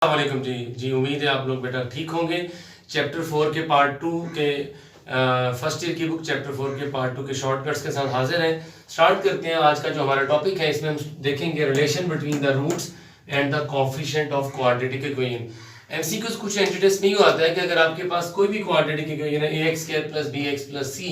वालेकुम जी उम्मीद है आप लोग बेटा ठीक होंगे। चैप्टर 4 के पार्ट 2 के फर्स्ट ईयर की बुक चैप्टर 4 के पार्ट 2 के शॉर्टकट्स के साथ हाजिर हैं। स्टार्ट करते हैं आज का जो हमारा टॉपिक है। इसमें हम देखेंगे relation between the roots and the coefficient of quadratic equation. MCQs कुछ इंट्रोड्यूस नहीं आता है कि अगर आपके पास कोई भी क्वाड्रेटिक इक्वेशन है ax² + bx + c,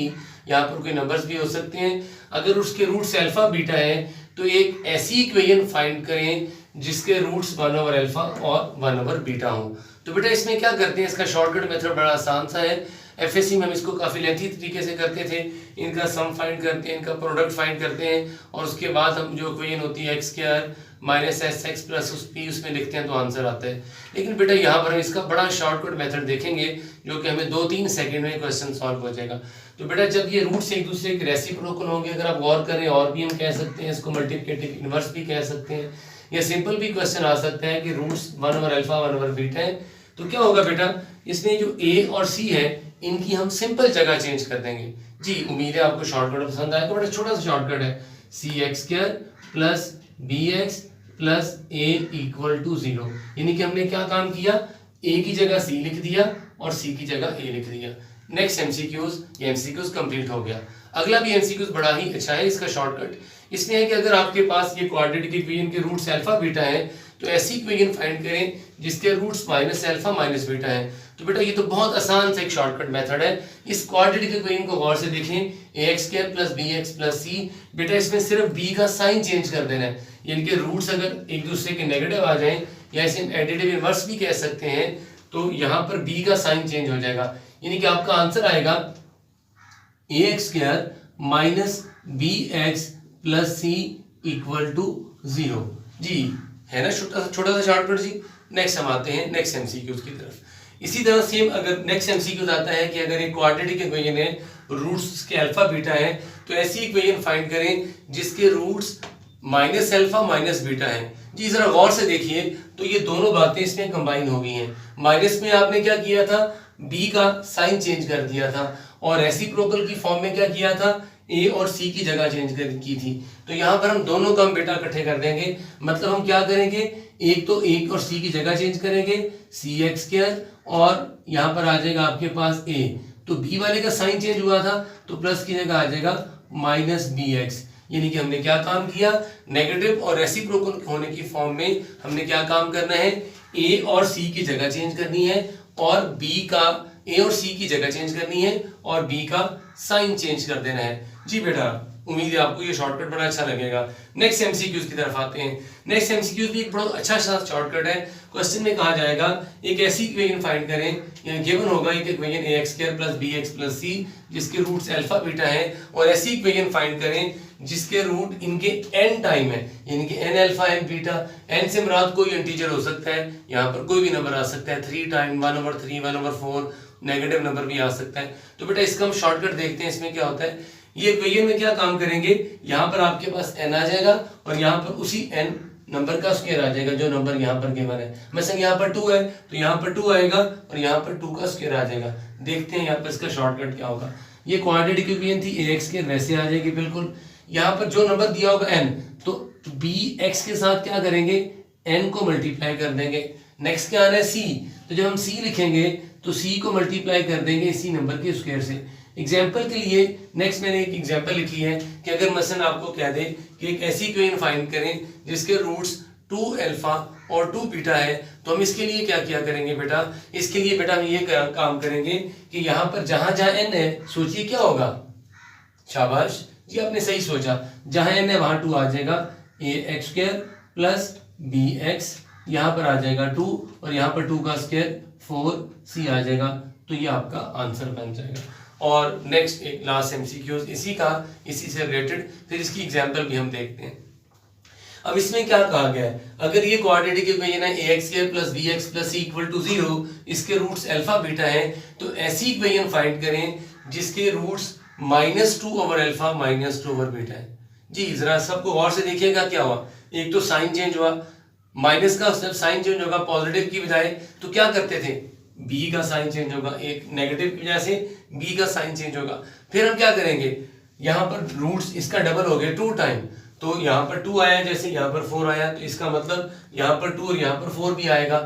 यहाँ पर कोई नंबर्स भी हो सकते हैं, अगर उसके रूट्स अल्फा बीटा है तो एक ऐसी इक्वेशन फाइंड करें जिसके रूट्स 1/अल्फा और 1/बीटा हो। तो बेटा इसमें क्या करते हैं, इसका शॉर्टकट मेथड बड़ा आसान सा है। एफएससी में हम इसको काफ़ी लेंथी तरीके से करते थे। इनका सम फाइंड करते हैं, इनका प्रोडक्ट फाइंड करते हैं और उसके बाद हम जो इक्वेशन होती है x² - sx + p उसमें लिखते हैं तो आंसर आता है। लेकिन बेटा यहाँ पर हम इसका बड़ा शॉर्टकट मेथड देखेंगे जो कि हमें 2-3 सेकंड में क्वेश्चन सॉल्व हो जाएगा। तो बेटा जब ये रूट्स एक दूसरे के रेसिप्रोकल होंगे, अगर आप गौर करें और भी हम कह सकते हैं इसको मल्टीप्लिकेटिव इनवर्स भी कह सकते हैं, या सिंपल भी क्वेश्चन आ सकता है कि रूट्स 1/अल्फा 1/बीटा है। तो क्या होगा बेटा, इसमें जो a और c है इनकी हम सिंपल जगह चेंज कर देंगे। जी उम्मीद है आपको शॉर्टकट पसंद आएगा। बड़ा छोटा सा शॉर्टकट है, cx² + bx + a = 0। यानी कि हमने क्या काम किया, a की जगह c लिख दिया और c की जगह a लिख दिया। नेक्स्ट एमसीक्यूज कंप्लीट हो गया। अगला भी एमसीक्यूज बड़ा ही अच्छा है। इसका शॉर्टकट इसमें है कि अगर आपके पास ये क्वाड्रेटिक इक्वेशन के रूट्स अल्फा बीटा है तो ऐसी इक्वेशन फाइंड करें जिसके रूट्स -अल्फा - बीटा है। तो बेटा ये तो बहुत आसान सा एक शॉर्टकट मेथड है। इस क्वाड्रेटिक इक्वेशन को गौर से देखें, ax² + bx + c। बेटा इसमें सिर्फ b का साइन चेंज कर देना है। यानी कि रूट्स अगर एक दूसरे के नेगेटिव आ जाएं या इसे एडिटिव इनवर्स भी कह सकते हैं, तो यहाँ पर b का साइन चेंज हो जाएगा। यानी कि आपका आंसर आएगा ax² - bx + c = 0। जी है ना, छोटा सा शॉर्टकट जी। नेक्स्ट हम आते हैं नेक्स्ट एमसीक्यूज की तरफ। इसी तरह सेम अगर नेक्स्ट एमसीक्यूज आता है कि अगर एक क्वाड्रेटिक इक्वेशन है, रूट्स के अल्फा बीटा है, तो ऐसी इक्वेशन फाइंड करें जिसके रूट्स -अल्फा - बीटा है। जी जरा गौर से देखिए तो ये दोनों बातें इसमें कंबाइन हो गई हैं। माइनस में आपने क्या किया था, b का साइन चेंज कर दिया था, और रेसिप्रोकल की फॉर्म में क्या किया था, a और c की जगह चेंज की थी। तो यहाँ पर हम दोनों काम बेटा इकट्ठे कर देंगे। मतलब हम क्या करेंगे, एक तो a और c की जगह चेंज करेंगे, cx², और यहाँ पर आ जाएगा आपके पास a। तो b वाले का साइन चेंज हुआ था तो प्लस की जगह आ जाएगा -bx। यानी कि हमने क्या काम किया, नेगेटिव और रेसिप्रोकल होने की फॉर्म में हमने क्या काम करना है, a और c की जगह चेंज करनी है और b का a और c की जगह चेंज करनी है और b का साइन चेंज कर देना है। जी बेटा उम्मीद है आपको ये शॉर्टकट बड़ा अच्छा लगेगा। नेक्स्ट एमसीक्यूज की तरफ आते हैं। नेक्स्ट एमसीक्यूज भी एक बड़ा अच्छा सा शॉर्टकट है। क्वेश्चन में कहा जाएगा एक ऐसी इक्वेशन फाइंड करें, यानी गिवन होगा एक इक्वेशन ax² + bx + c जिसके रूट्स अल्फा बीटा है, और ऐसी इक्वेशन फाइंड करें जिसके रूट इनके n टाइम है, यानी कि n alpha n beta. n से मुराद कोई इंटीजर हो सकता है, यहाँ पर कोई भी नंबर आ सकता है, 3 टाइम 1/3 1/4, नेगेटिव नंबर भी आ सकता है। तो बेटा इसका हम शॉर्टकट देखते हैं। इसमें क्या होता है, ये इक्वेशन में क्या काम करेंगे, यहाँ पर आपके पास n आ जाएगा और यहाँ पर उसी n नंबर का स्क्वायर आ जाएगा जो नंबर यहाँ पर गिवन है। मतलब यहाँ पर 2 है तो यहाँ पर 2 आएगा और यहाँ पर 2 का स्क्वायर आ जाएगा। देखते हैं यहाँ पर इसका शॉर्टकट क्या होगा। ये क्वाड्रेटिक इक्वेशन थी, ax² वैसे आ जाएगी बिल्कुल। यहाँ पर जो नंबर दिया होगा n, तो bx के साथ क्या करेंगे, n को मल्टीप्लाई कर देंगे। नेक्स्ट क्या आना है, c। तो जब हम c लिखेंगे तो c को मल्टीप्लाई कर देंगे इसी नंबर के स्क्वायर से। एग्जाम्पल के लिए नेक्स्ट मैंने एक एग्जाम्पल लिखी है कि अगर मसलन आपको कह दे कि एक ऐसी इक्वेशन फाइंड करें जिसके रूट्स 2 अल्फा और 2 बीटा है, तो हम इसके लिए क्या किया करेंगे बेटा, इसके लिए बेटा हम ये काम करेंगे कि यहाँ पर जहां जहां n है, सोचिए क्या होगा, शाबाश जी आपने सही सोचा, जहां n है वहां 2 आ जाएगा, ax² + bx, यहाँ पर आ जाएगा 2 और यहाँ पर 2 का स्क्वायर 4c आ जाएगा। तो ये आपका आंसर बन जाएगा। और नेक्स्ट एक लास्ट एमसीक्यूज इसी से रिलेटेड, फिर इसकी एग्जांपल भी हम देखते हैं। अब इसमें क्या कहा गया है, अगर ये क्वाड्रेटिक इक्वेशन है ax² + bx + c = 0, इसके रूट्स अल्फा बीटा है, तो ऐसी इक्वेशन फाइंड करें जिसके रूट्स -2/अल्फा - 2/बीटा है। जी जरा सबको गौर से देखिएगा क्या हुआ, एक तो साइन चेंज हुआ, माइनस का जब साइन चेंज होगा पॉजिटिव की बजाय तो क्या करते थे, b का साइन चेंज होगा, एक नेगेटिव की वजह से b का साइन चेंज होगा। फिर हम क्या करेंगे, यहाँ पर रूट्स इसका डबल हो गया 2 टाइम, तो यहाँ पर 2 आया, जैसे यहाँ पर 4 आया, तो इसका मतलब यहाँ पर 2 और यहाँ पर 4 भी आएगा।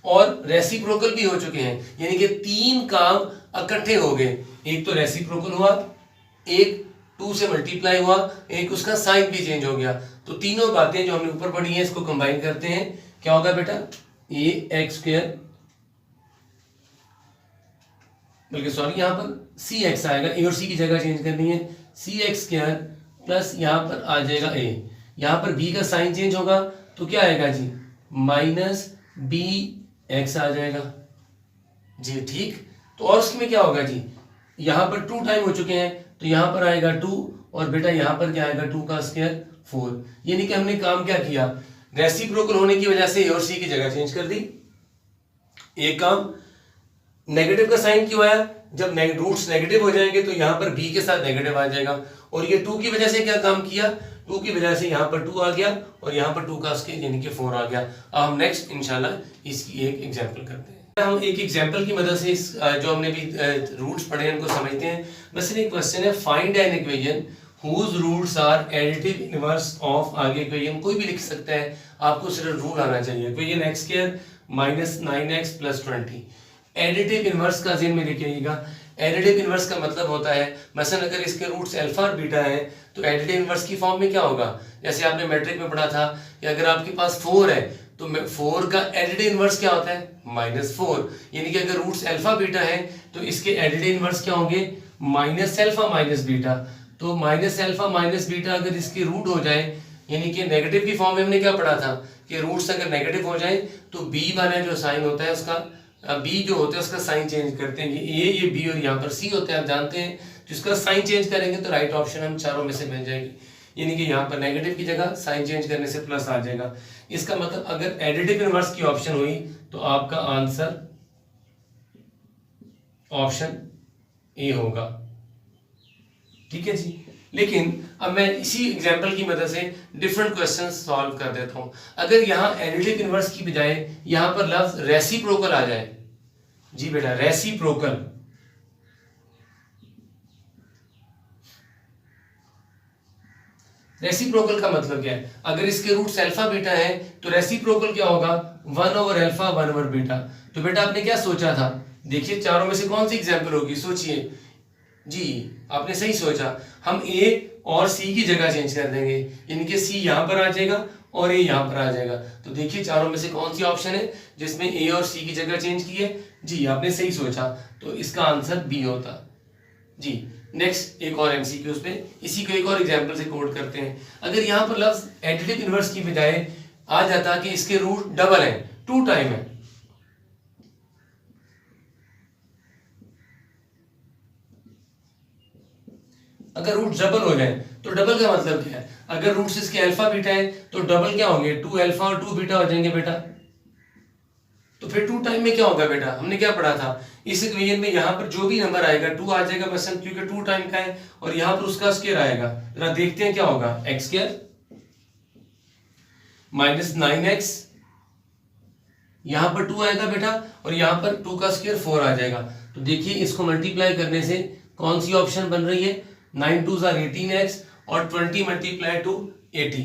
और रेसिप्रोकल भी हो चुके हैं, यानी कि 3 काम इकट्ठे हो गए। एक तो रेसिप्रोकल हुआ, एक 2 से मल्टीप्लाई हुआ, एक उसका साइन भी चेंज हो गया। तो तीनों बातें जो हमने ऊपर पढ़ी हैं इसको कंबाइन करते हैं, क्या होगा बेटा, ए एक्स स्क्वायर, बल्कि सॉरी यहां पर सी एक्स आएगा, ए और सी की जगह चेंज करनी है, सी एक्स स्क्वायर प्लस यहां पर आ जाएगा ए, यहां पर बी का साइन चेंज होगा तो क्या आएगा जी, माइनस बी एक्स आ जाएगा जी, ठीक। तो और उसमें क्या होगा जी, यहां पर 2 टाइम हो चुके हैं तो यहां पर आएगा 2 और बेटा यहां पर क्या आएगा 2 का स्क्वायर 4, यानी कि हमने काम क्या किया, रेसिप्रोकल होने की वजह से ए और सी की जगह चेंज कर दी। एक काम, नेगेटिव का साइन क्यों आया, जब रूट्स नेगेटिव हो जाएंगे तो यहां पर बी के साथ नेगेटिव आ जाएगा, और ये 2 की वजह से क्या काम किया, 2 की वजह से यहां पर 2 आ गया और यहां पर 2 का स्क्वायर यानी कि 4 आ गया। अब हम नेक्स्ट इंशाल्लाह इसकी एक एग्जांपल करते हैं। हम एक एग्जांपल की मदद से इस जो हमने भी रूट्स पढ़े हैं उनको समझते हैं। बस एक क्वेश्चन है, find an equation whose roots are additive inverse of, आगे इक्वेशन कोई भी लिख सकता है, आपको सिर्फ रूल आना चाहिए। Equation x square minus 9x plus 20, additive inverse का ज़हन में रखिएगा। एडिटिव इनवर्स का मतलब होता है, मसलन अगर इसके रूट्स अल्फा और बीटा है तो एडिटिव इनवर्स की फॉर्म में क्या होगा, जैसे आपने मैट्रिक में पढ़ा था कि अगर आपके पास 4 है तो 4 का एडिटिव इनवर्स क्या होता है, -4, यानी कि अगर रूट्स अल्फा बीटा है तो इसके एडिटिव इनवर्स क्या होंगे, माइनस अल्फा माइनस बीटा। तो माइनस अल्फा माइनस बीटा अगर इसके रूट हो जाए, यानी कि नेगेटिव की फॉर्म में हमने क्या पढ़ा था कि रूट्स अगर नेगेटिव हो जाए तो बी वाला जो साइन होता है उसका, बी जो होता है उसका साइन चेंज करते हैं, ये बी और यहाँ पर सी होते हैं, आप जानते हैं। जिसका साइन चेंज करेंगे तो राइट ऑप्शन हम चारों में से मिल जाएगी, यानी कि यहाँ पर नेगेटिव की जगह साइन चेंज करने से प्लस आ जाएगा। इसका मतलब अगर एडिटिव इनवर्स की ऑप्शन हुई तो आपका आंसर ऑप्शन ए होगा, ठीक है जी। लेकिन अब मैं इसी एग्जांपल की मदद से डिफरेंट क्वेश्चंस सॉल्व कर देता हूं। अगर यहां एडिटिव इनवर्स की बजाय यहां पर लफ्ज रेसिप्रोकल आ जाए, जी बेटा रेसिप्रोकल, रेसिप्रोकल का मतलब क्या है, अगर इसके रूट्स अल्फा बीटा है तो रेसिप्रोकल क्या होगा, 1 ओवर अल्फा 1 ओवर बीटा। तो बेटा आपने क्या सोचा था, देखिए चारों में से कौन सी एग्जांपल होगी, सोचिए जी, आपने सही सोचा। हम ए और सी की जगह चेंज कर देंगे, यानी कि सी यहां पर आ जाएगा और ए यहां पर आ जाएगा। तो देखिए चारों में से कौन सी ऑप्शन है जिसमें ए और सी की जगह चेंज की है, जी आपने सही सोचा, तो इसका आंसर बी होता जी। नेक्स्ट एक और एमसीक्यूज पे इसी को एक और एग्जांपल से कोड करते हैं। अगर यहां पर लफ्ज एडिटिव इनवर्स की बजाय आ जाता कि इसके रूट डबल है, 2 टाइम है, अगर रूट डबल हो जाए तो डबल का मतलब क्या है, अगर रूट्स इसके अल्फा बीटा है तो डबल क्या होंगे, 2 अल्फा और 2 बीटा हो जाएंगे बेटा। तो फिर 2 टाइम में क्या होगा बेटा, हमने क्या पढ़ा था इस इक्वेशन में, यहां पर जो भी नंबर आएगा 2 आ जाएगा बस, क्योंकि 2 टाइम का है, और यहां पर उसका स्क्वायर आएगा। जरा देखते हैं क्या होगा, एक्स स्क्वायर माइनस 9x, यहां पर 2 आएगा बेटा और यहां पर 2 का स्क्वायर 4 आ जाएगा। तो देखिए इसको मल्टीप्लाई करने से कौन सी ऑप्शन बन रही है, 9 2s are 18x और 20 मल्टीप्लाई टू 80,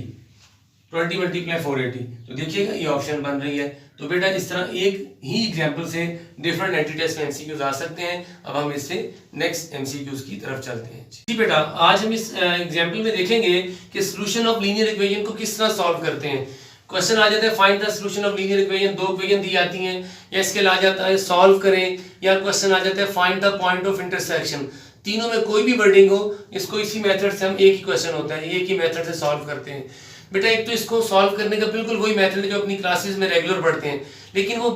20 मल्टीप्लाई 480, तो देखिएगा ये ऑप्शन बन रही है। तो बेटा इस तरह एक ही एग्जांपल से डिफरेंट एंटिटीज में एमसीक्यूज आ सकते हैं। अब हम इससे नेक्स्ट एमसीक्यूज की तरफ चलते हैं। जी बेटा आज हम इस एग्जांपल में देखेंगे कि सॉल्यूशन ऑफ लीनियर इक्वेशन को किस तरह सॉल्व करते हैं। क्वेश्चन आ जाता है find the solution of linear equation, 2 equation दी जाती हैं, या इसके आ जाता है सॉल्व करें, या क्वेश्चन आ जाता है find the point of intersection. तीनों में कोई भी वर्डिंग हो, इसको इसी मेथड से हम, एक ही क्वेश्चन होता है, एक ही मेथड से सॉल्व करते हैं। बेटा एक तो इसको सॉल्व करने का बिल्कुल वही मेथड है जो अपनी क्लासेस में रेगुलर पढ़ते हैं, लेकिन वो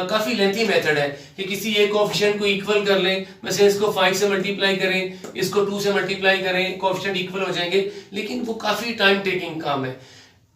काफी लेंथी मेथड है कि किसी एक कोएफिशिएंट को इक्वल कर लें, वैसे इसको 5 से मल्टीप्लाई करें, इसको 2 से मल्टीप्लाई करें, कोएफिशिएंट इक्वल हो जाएंगे, लेकिन वो काफी टाइम टेकिंग काम है।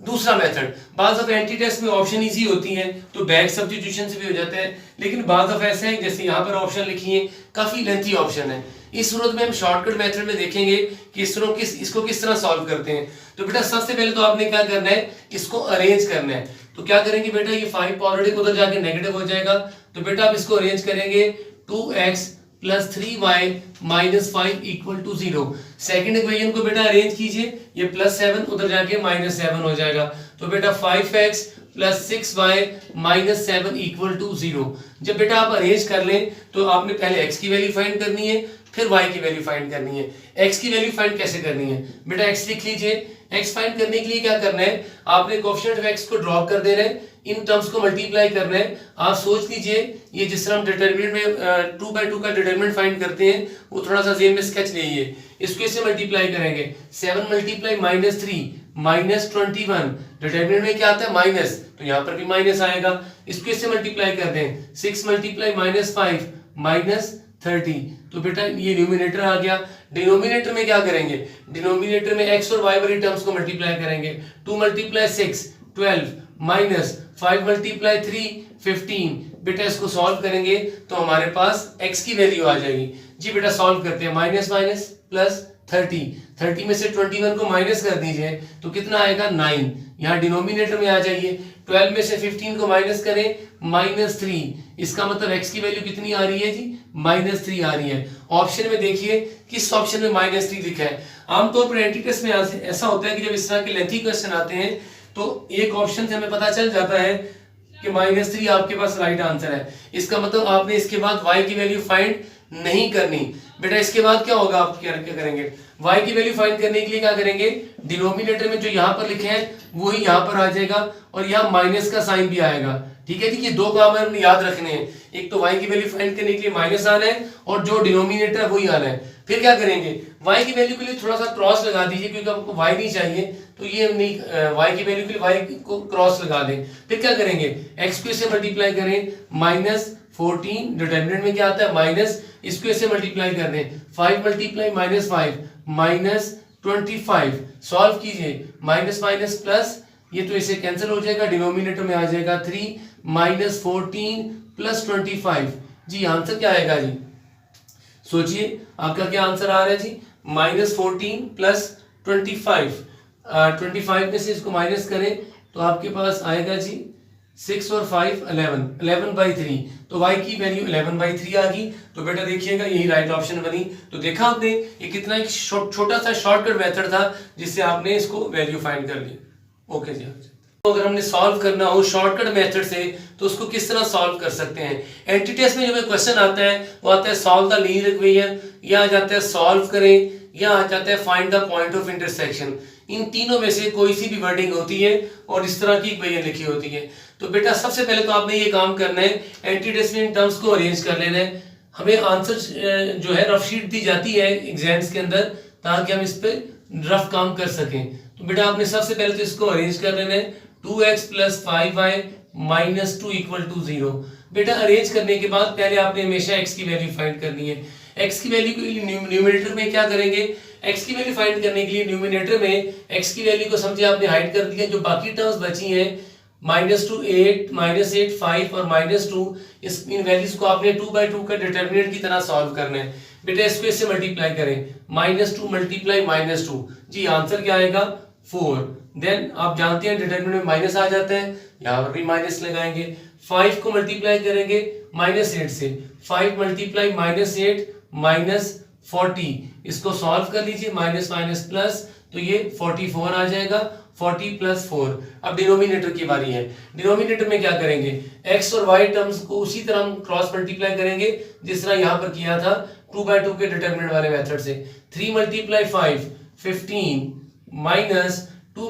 दूसरा मेथड, बाज़ ऑफ एंटी टेस्ट में ऑप्शन इजी होती हैं तो बैक सब्स्टिट्यूशन से भी हो जाता है, लेकिन बाज़ ऑफ ऐसे हैं जैसे यहाँ पर ऑप्शन लिखी है काफी लेंथी ऑप्शन है। इस सूरत में हम शॉर्टकट मेथड में देखेंगे कि इसको किस तरह सॉल्व करते हैं। तो बेटा सबसे पहले तो आपने क्या करना है, इसको अरेंज करना है। तो क्या करेंगे बेटा, ये 5 पॉजिटिव उधर जाके नेगेटिव हो जाएगा, तो बेटा आप इसको अरेंज करेंगे 2x plus 3y minus 5 equal to 0। Second equation को बेटा अरेंज कीजिए, ये +7 उधर जाके -7 हो जाएगा, तो बेटा 5x plus 6y minus 7 equal to 0। जब बेटा आप अरेंज कर लें तो आपने पहले x की वैल्यू फाइंड करनी है, फिर y की वैल्यू फाइंड करनी है। x की वैल्यू फाइंड कैसे करनी है बेटा, x लिख लीजिए। x फाइंड करने के लिए क्या करना है, आपने कोएफिशिएंट ऑफ x को ड्रॉप कर देना है, इन टर्म्स को मल्टीप्लाई करना है। आप सोच लीजिए ये जिस तरह हम डिटरमिनेंट में 2/2 का डिटरमिनेंट फाइंड करते हैं वो थोड़ा सा जेन में स्केच लीजिए। इसको इससे मल्टीप्लाई करेंगे, 7 मल्टीप्लाई -3 -21, डिटरमिनेंट में क्या आता है माइनस, तो यहाँ पर भी माइनस आएगा। इसको इससे मल्टीप्लाई कर दें, 6 मल्टीप्लाई -5 -30, तो बेटा ये न्यूमिनेटर आ गया। डिनोमिनेटर में क्या करेंगे, डिनोमिनेटर में x और y वाली टर्म्स को मल्टीप्लाई करेंगे। 2 मल्टीप्लाई 6 12 माइनस 5 मल्टीप्लाई 3 15। बेटा इसको सॉल्व करेंगे तो हमारे पास x की वैल्यू आ जाएगी। जी बेटा सॉल्व करते हैं, माइनस माइनस प्लस 30 में से 21 को माइनस कर दीजिए तो कितना आएगा 9, यहाँ डिनोमिनेटर में आ जाइए। 12 में से 15 को माइनस करें -3, इसका मतलब x की वैल्यू कितनी आ रही है जी, -3 आ रही है। ऑप्शन में देखिए किस ऑप्शन में -3 लिखा है। आमतौर पर एंट्री टेस्ट में ऐसा होता है कि जब इस तरह के लेंथी क्वेश्चन आते हैं तो एक ऑप्शन से हमें पता चल जाता है कि -3 आपके पास राइट आंसर है। इसका मतलब आपने इसके बाद y की वैल्यू फाइंड नहीं करनी। बेटा इसके बाद क्या होगा, आप क्या करेंगे, y की वैल्यू फाइंड करने के लिए क्या करेंगे, डिनोमिनेटर में जो यहाँ पर लिखे हैं वही यहाँ पर आ जाएगा और यहाँ माइनस का साइन भी आएगा। ठीक है जी, ये दो काम हमने याद रखने हैं, एक तो y की वैल्यू फाइंड करने के लिए माइनस आना है और जो डिनोमिनेटर है वही आना है। फिर क्या करेंगे, y की वैल्यू के लिए थोड़ा सा क्रॉस लगा दीजिए, क्योंकि आपको y नहीं चाहिए तो ये नहीं, y की वैल्यू के लिए y को क्रॉस लगा दें। फिर क्या करेंगे, x को इससे मल्टीप्लाई करें, -14, डिटरमिनेंट में क्या आता है माइनस, इसको इससे मल्टीप्लाई कर दें, 5 मल्टीप्लाई -5 -25, सॉल्व कीजिए, माइनस माइनस प्लस, ये तो इसे कैंसिल हो जाएगा, डिनोमिनेटर में आ जाएगा 3 -14 + 25। जी आंसर क्या आएगा जी, सोचिए आपका क्या आंसर आ रहा है जी, -14 + 25। 25 में से इसको माइनस करें तो आपके पास आएगा जी 6 और 5 11/3, तो y की वैल्यू 11/3 आ गई। तो बेटा देखिएगा यही राइट ऑप्शन बनी। तो देखा आपने ये कितना एक छोटा सा शॉर्टकट मेथड था जिससे आपने इसको वैल्यू फाइंड कर ली। ओके जी, तो अगर हमने सॉल्व करना हो शॉर्टकट मेथड से तो उसको किस तरह सॉल्व कर सकते हैं। एंट्री टेस्ट में जो क्वेश्चन आता है वो आता है सॉल्व द लीनियर इक्वेशन, या आ जाता है सॉल्व करें, या आ जाता है find the point of intersection. इन तीनों में से कोई सी भी वर्डिंग होती है और इस तरह की इक्वेशन लिखी होती है। तो बेटा सबसे पहले तो आपने ये काम करना है, एंट्री टेस्ट में इन टर्म्स को अरेंज कर लेना है। हमें आंसर जो है रफ शीट दी जाती है एग्जाम्स के अंदर ताकि हम इस पे रफ काम कर सकें। तो बेटा आपने सबसे पहले तो इसको अरेंज कर लेना है, 2x + 5y - 2 = 0। बेटा अरेंज करने के बाद पहले आपने हमेशा x की वैल्यू फाइंड करनी है। x की वैल्यू को न्यूमरेटर में क्या करेंगे, x की वैल्यू फाइंड करने के लिए न्यूमरेटर में x की वैल्यू को समझे आपने हाइड कर दिया, जो बाकी टर्म्स बची हैं -2 8 -8 5 और -2, इन वैल्यूज को आपने 2/2 का डिटरमिनेंट की तरह सॉल्व करना है। बेटा इसको इससे मल्टीप्लाई करें, -2 × -2, जी आंसर क्या आएगा 4। देन आप जानते हैं डिटरमिनेंट में माइनस आ जाता है, यहाँ पर भी माइनस लगाएंगे। 5 को मल्टीप्लाई करेंगे -8 से, 5 मल्टीप्लाई -8 -40, इसको सॉल्व कर लीजिए, माइनस माइनस प्लस, तो ये 44 आ जाएगा, 40 + 4। अब डिनोमिनेटर की बारी है। डिनोमिनेटर में क्या करेंगे, x और y टर्म्स को उसी तरह हम क्रॉस मल्टीप्लाई करेंगे जिस तरह यहाँ पर किया था 2/2 के डिटरमिनेंट वाले मेथड से। 3 × 5 15 -2 ×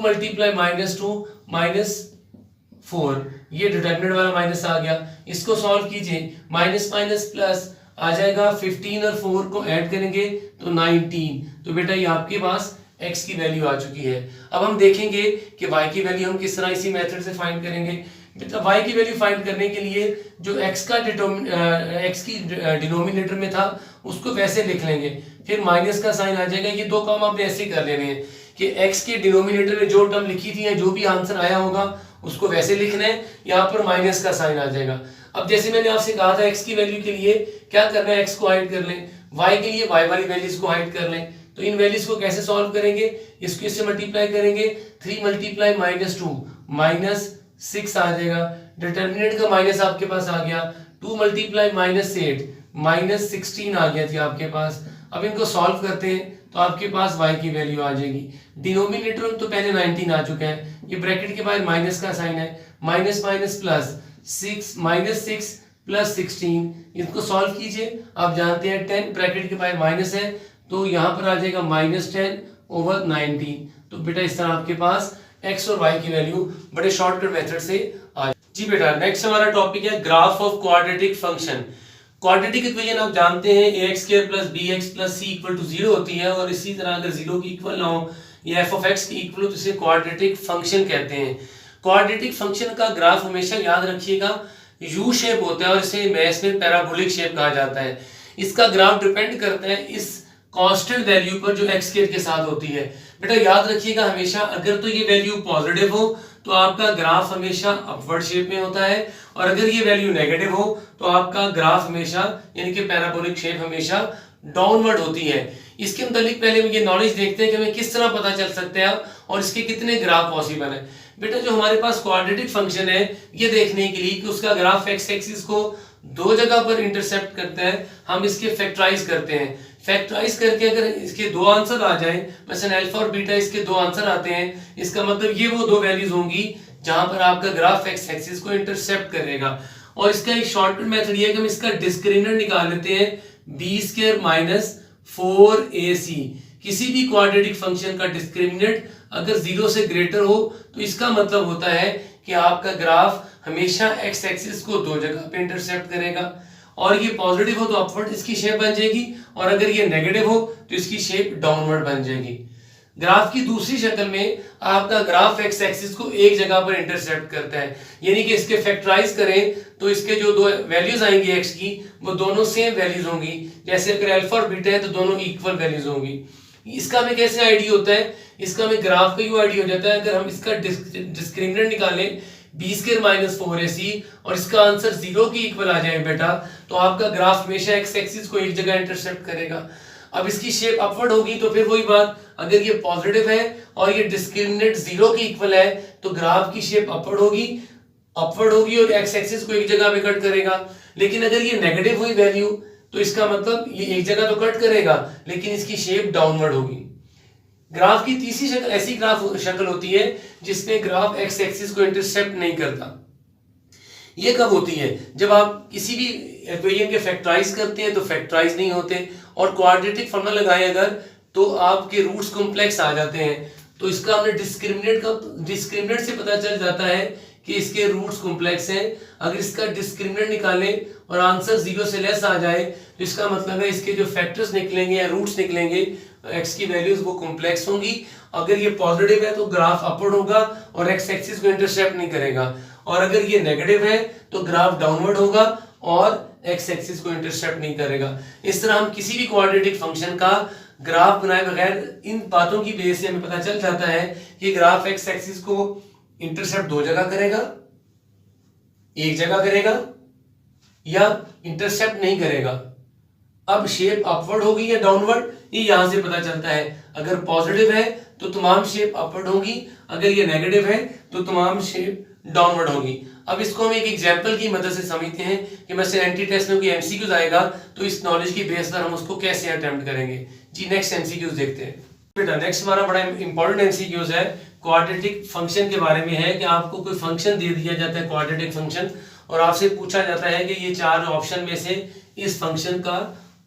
-2 -4, ये डिटरमिनेंट वाला माइनस आ गया। इसको सॉल्व कीजिए, माइनस माइनस प्लस आ जाएगा, 15 और 4 को ऐड करेंगे तो 19। तो बेटा ये आपके पास x की वैल्यू आ चुकी है। अब हम देखेंगे कि y की वैल्यू हम किस तरह इसी मेथड से फाइंड करेंगे। बेटा y की वैल्यू फाइंड करने के लिए जो x की डिनोमिनेटर में था उसको वैसे लिख लेंगे, फिर माइनस का साइन आ जाएगा। ये दो काम आपने ऐसे कर लेने हैं कि x के डिनोमिनेटर में जो टर्म लिखी थी या जो भी आंसर आया होगा उसको वैसे लिखना है, यहाँ पर माइनस का साइन आ जाएगा। अब जैसे मैंने आपसे कहा था x की वैल्यू के लिए क्या करना है, x को हाइड कर लें, y के लिए y वाली वैल्यूज को हाइड कर लें। तो इन वैल्यूज को कैसे सॉल्व करेंगे, इसको इससे मल्टीप्लाई करेंगे, 3 × -2 -6 आ जाएगा। डिटरमिनेंट का माइनस आपके पास आ गया, 2 × -8 -16 आ गया थी आपके पास। अब इनको सॉल्व करते हैं तो आपके पास y की वैल्यू आ जाएगी। डिनोमिनेटर में तो पहले 19 आ चुका है, ये ब्रैकेट के बाद माइनस का साइन है, minus minus plus, 6 minus 6 plus 16, इसको सॉल्व कीजिए। आप जानते हैं 10 ब्रैकेट के बाहर माइनस है तो यहाँ पर आ जाएगा -10 ओवर 19। तो बेटा इस तरह आपके पास x और y की वैल्यू बड़े शॉर्टकट मेथड से आ जी बेटा। नेक्स्ट हमारा टॉपिक है graph of quadratic function. Quadratic equation आप जानते हैं ax² + bx + c = 0 होती है, और इसी तरह अगर 0 की इक्वल ना हो या f(x) की इक्वल हो तो इसे क्वाड्रेटिक फंक्शन कहते हैं। क्वाड्रेटिक फंक्शन का ग्राफ हमेशा याद रखिएगा यू शेप होता है और इसे मैथ्स में पैराबोलिक शेप कहा जाता है। इसका ग्राफ डिपेंड करता है इस कांस्टेंट वैल्यू पर जो x² के साथ होती है। बेटा याद रखिएगा हमेशा अगर तो ये वैल्यू पॉजिटिव हो तो आपका ग्राफ हमेशा अपवर्ड शेप में होता है, और अगर ये वैल्यू नेगेटिव हो तो आपका ग्राफ हमेशा यानी कि पैराबोलिक शेप हमेशा डाउनवर्ड होती है। इसके मुतालिक पहले हम ये नॉलेज देखते हैं कि हमें किस तरह पता चल सकते हैं और इसके कितने ग्राफ पॉसिबल है। बेटा जो हमारे पास क्वाड्रेटिक फंक्शन है ये देखने के लिए कि उसका ग्राफ x एक्सिस को दो जगह पर इंटरसेप्ट करता है, हम इसके फैक्टराइज करते हैं। फैक्टराइज करके अगर इसके दो आंसर आ जाए, मसलन अल्फा और बीटा इसके दो आंसर आते हैं, इसका मतलब ये वो दो वैल्यूज होंगी जहां पर आपका ग्राफ x एक्सिस को इंटरसेप्ट करेगा। और इसका एक शॉर्टकट मेथड ये है कि हम इसका डिस्क्रिमिनेंट निकाल लेते हैं b² - 4ac। किसी भी क्वाड्रेटिक फंक्शन का डिस्क्रिमिनेंट अगर 0 से ग्रेटर हो तो इसका मतलब होता है कि आपका ग्राफ हमेशा x एक्सिस को दो जगह पे इंटरसेप्ट करेगा, और ये पॉजिटिव हो तो अपवर्ड इसकी शेप बन जाएगी, और अगर ये नेगेटिव हो तो इसकी शेप डाउनवर्ड बन जाएगी। ग्राफ की दूसरी शक्ल में आपका ग्राफ x एक्सिस को एक जगह पर इंटरसेप्ट करता है, यानी कि इसके फैक्टराइज करें तो इसके जो दो वैल्यूज आएंगी x की वो दोनों सेम वैल्यूज होंगी। जैसे अगर अल्फा और बीटा है तो दोनों इक्वल वैल्यूज होंगी। इसका हमें कैसे आईडी होता है, इसका हमें ग्राफ का यूं आईडी हो जाता है अगर हम इसका डिस्क्रिमिनेंट निकालें b² - 4ac और इसका आंसर 0 की इक्वल आ जाए बेटा, तो आपका ग्राफ हमेशा x एक्सिस को एक जगह इंटरसेप्ट करेगा। अब इसकी शेप अपवर्ड होगी तो फिर वही बात, अगर ये पॉजिटिव है और ये डिस्क्रिमिनेंट 0 की इक्वल है तो ग्राफ की शेप अपवर्ड होगी और x एक्सिस को एक जगह पे कट करेगा। लेकिन अगर ये नेगेटिव हुई वैल्यू तो इसका मतलब ये एक जगह तो कट करेगा लेकिन इसकी शेप डाउनवर्ड होगी। ग्राफ की तीसरी शक्ल ऐसी ग्राफ शक्ल होती है जिसमें ग्राफ x एक्सिस को इंटरसेप्ट नहीं करता। ये कब होती है, जब आप किसी भी इक्वेशन के फैक्टराइज करते हैं तो फैक्टराइज नहीं होते, और क्वाड्रेटिक फॉर्मूला लगाएं अगर तो आपके रूट्स कॉम्प्लेक्स आ जाते हैं। तो इसका हमने डिस्क्रिमिनेंट से पता चल जाता है कि इसके रूट्स कॉम्प्लेक्स हैं। अगर इसका डिस्क्रिमिनेंट निकालें और आंसर 0 से लेस आ जाए तो इसका मतलब है इसके जो फैक्टर्स निकलेंगे या रूट्स निकलेंगे x की वैल्यूज वो कॉम्प्लेक्स होंगी। अगर ये पॉजिटिव है तो ग्राफ अपवर्ड होगा और x एक्सिस को इंटरसेप्ट नहीं करेगा, और अगर ये नेगेटिव है तो ग्राफ डाउनवर्ड होगा और x एक्सिस को इंटरसेप्ट नहीं करेगा। इस तरह हम किसी भी क्वाड्रेटिक फंक्शन का ग्राफ बनाए बगैर इन बातों की वजह से हमें पता चल जाता है कि ग्राफ x एक्सिस को इंटरसेप्ट दो जगह करेगा, एक जगह करेगा या इंटरसेप्ट नहीं करेगा। अब शेप अपवर्ड होगी या डाउनवर्ड ये यहां से पता चलता है। अगर पॉजिटिव है तो तमाम शेप अपवर्ड होगी, अगर ये नेगेटिव है तो तमाम शेप डाउनवर्ड होगी। अब इसको हम एक एग्जांपल की मदद से समझते हैं कि मैं एंटी टेस्ट में कोई एमसीक्यूज आएगा तो इस नॉलेज की बेस पर हम उसको कैसे अटेम्प्ट करेंगे। जी नेक्स्ट एमसीक्यूज देखते हैं। बेटा नेक्स्ट हमारा बड़ा इंपॉर्टेंट एमसीक्यूज है, क्वाड्रेटिक फंक्शन के बारे में है कि आपको कोई फंक्शन दे दिया जाता है क्वाड्रेटिक फंक्शन, और आपसे पूछा जाता है कि ये चार ऑप्शन में से इस फंक्शन का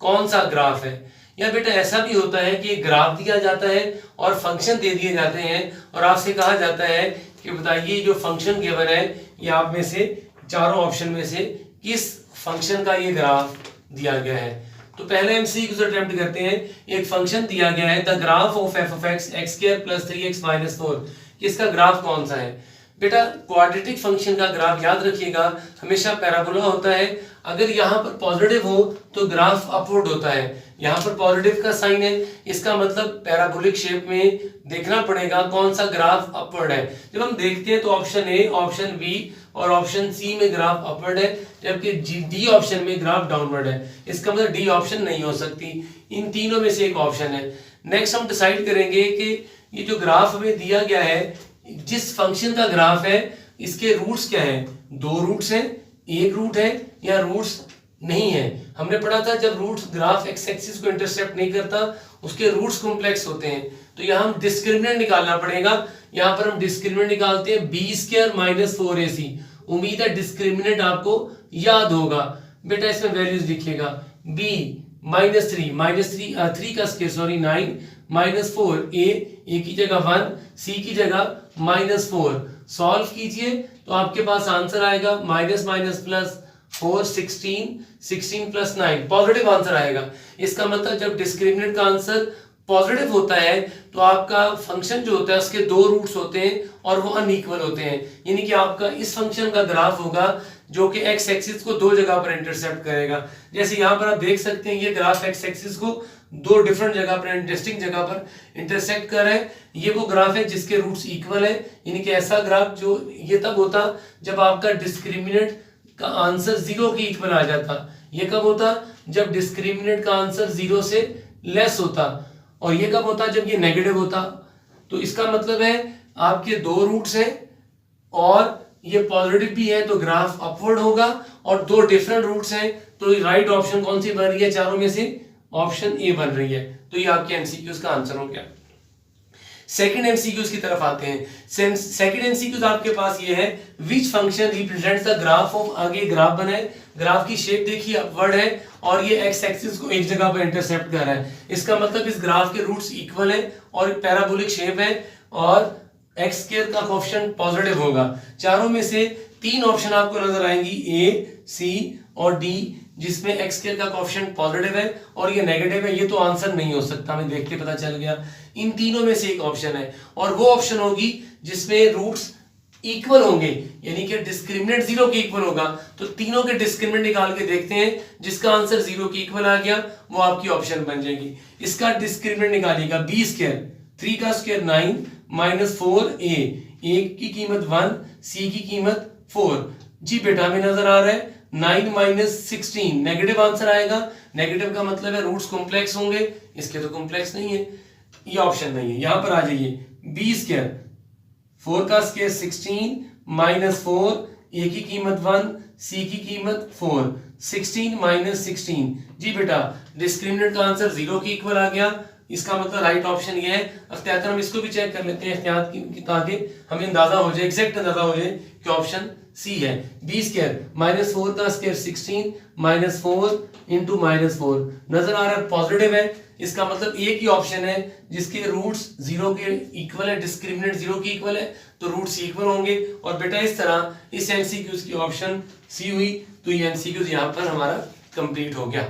कौन सा ग्राफ है। या बेटा ऐसा भी होता है कि ग्राफ दिया जाता है और फंक्शन दे दिए जाते हैं और आपसे कहा जाता है कि बताइए जो फंक्शन गिवन है ये आप में से चारों ऑप्शन में से किस फंक्शन का ये ग्राफ दिया गया है। तो पहले हम एमसीक्यू अटेम्प्ट करते हैं। एक फंक्शन दिया गया है the graph of f of x x² + 3x - 4, इसका ग्राफ कौन सा है। बेटा क्वाड्रेटिक फंक्शन का ग्राफ याद रखिएगा हमेशा पैराबोला होता है। अगर यहाँ पर पॉजिटिव हो तो ग्राफ अपवर्ड होता है, यहाँ पर पॉजिटिव का साइन है, इसका मतलब पैराबोलिक शेप में देखना पड़ेगा कौन सा ग्राफ अपवर्ड है। जब हम देखते हैं तो ऑप्शन ए, ऑप्शन बी और ऑप्शन सी में ग्राफ अपवर्ड है, जबकि डी ऑप्शन में ग्राफ डाउनवर्ड है। इसका मतलब डी ऑप्शन नहीं हो सकती, इन तीनों में से एक ऑप्शन है। नेक्स्ट हम डिसाइड करेंगे कि ये जो ग्राफ हमें दिया गया है जिस फंक्शन का ग्राफ है इसके रूट्स क्या हैं, दो रूट्स हैं, एक रूट है या रूट्स नहीं है। हमने पढ़ा था जब रूट्स ग्राफ x एक्सिस को इंटरसेप्ट नहीं करता उसके रूट्स कॉम्प्लेक्स होते हैं। तो यहाँ हम डिस्क्रिमिनेंट निकालना पड़ेगा। यहाँ पर हम डिस्क्रिमिनेंट निकालते हैं बी स्क्वायर माइनस 4ac। उम्मीद है डिस्क्रिमिनेंट आपको याद होगा। बेटा इसमें वैल्यूज लिखिएगा, b -3 का स्क्वायर सॉरी 9 -4 a की जगह 1 c की जगह -4। सॉल्व कीजिए तो आपके पास आंसर आएगा minus minus plus 4 16 plus 9 positive answer आएगा। इसका मतलब जब डिस्क्रिमिनेंट का आंसर पॉजिटिव होता है तो आपका फंक्शन जो होता है उसके दो रूट्स होते हैं और वो अनइक्वल होते हैं। यानी कि आपका इस फंक्शन का ग्राफ होगा जो कि एक्स एक्सिस को दो जगह पर इंटरसेप्ट करेगा। जैसे यहाँ पर आप देख सकते हैं ये ग्राफ एक्स एक्सिस को दो डिफरेंट जगह पर डिस्टिंक्ट जगह पर इंटरसेक्ट कर रहा है। ये वो ग्राफ है जिसके रूट्स इक्वल है। यानी कि ऐसा ग्राफ जो ये तब होता जब आपका डिस्क्रिमिनेंट का आंसर 0 के इक्वल आ जाता। ये कब होता? जब डिस्क्रिमिनेंट का आंसर 0 से लेस होता। और ये कब होता? जब ये नेगेटिव होता। तो इसका मतलब है आपके दो रूट्स हैं और ये पॉजिटिव भी है तो ग्राफ अपवर्ड होगा, और दो डिफरेंट रूट्स हैं तो राइट ऑप्शन कौन सी बन रही है? चारों में से ऑप्शन ए बन रही है। तो ये आपके एमसीक्यूज का आंसर हो गया। सेकंड एमसीक्यूज की तरफ आते हैं। सेकंड एमसीक्यूज आपके पास ये है, which function represents the graph of, आगे ग्राफ बना है, ग्राफ की शेप देखिए अपवर्ड है और ये एक्स एक्सिस को एक जगह पर इंटरसेप्ट कर रहा है। इसका मतलब इस ग्राफ के रूट्स इक्वल है और पैराबोलिक शेप है और एक्स स्क्वायर का कोएफिशिएंट पॉजिटिव होगा। चारों में से तीन ऑप्शन आपको नजर आएंगी, ए, सी और डी, जिसमें एक्स स्क्वायर का कोएफिशिएंट पॉजिटिव है और ये नेगेटिव है। ये तो आंसर नहीं हो सकता, हमें देख के पता चल गया। इन तीनों में से एक ऑप्शन है और वो ऑप्शन होगी जिसमें रूट्स इक्वल होंगे, यानी कि डिस्क्रिमिनेंट 0 के इक्वल होगा। तो तीनों के डिस्क्रिमिनेंट निकाल के देखते हैं, जिसका आंसर 0 के इक्वल आ गया वो आपकी ऑप्शन बन जाएगी। इसका डिस्क्रिमिनेंट निकालिएगा, बी स्क्वायर 3 का स्क्वायर 9 -4a, a की कीमत 1 c की कीमत 4। जी बेटा हमें नजर आ रहा है 9 - 16 नेगेटिव आंसर आएगा। नेगेटिव का मतलब है रूट्स कॉम्प्लेक्स होंगे, इसके तो कॉम्प्लेक्स नहीं है, ये ऑप्शन नहीं है। यहां पर आ जाइए, बी स्क्वायर 4 का स्क्वायर 16 -4 a की कीमत 1 c की कीमत 4 16 - 16। जी बेटा डिस्क्रिमिनेंट का आंसर 0 के इक्वल आ गया। इसका मतलब राइट ऑप्शन ये है। अख्तियार हम इसको भी चेक कर लेते हैं एहतियात की, ताकि हमें अंदाजा हो जाए, एग्जैक्ट अंदाजा हो जाए कि ऑप्शन सी है। बी स्क्वायर -4 का स्क्वायर 16 -4 × -4 नजर आ रहा है पॉजिटिव है। इसका मतलब एक ही ऑप्शन है जिसके रूट्स 0 के इक्वल है, डिस्क्रिमिनेंट 0 के इक्वल है तो रूट्स इक्वल होंगे। और बेटा इस तरह इस एमसीक्यूज की ऑप्शन सी हुई। तो ये एमसीक्यूज यहाँ पर हमारा कंप्लीट हो गया।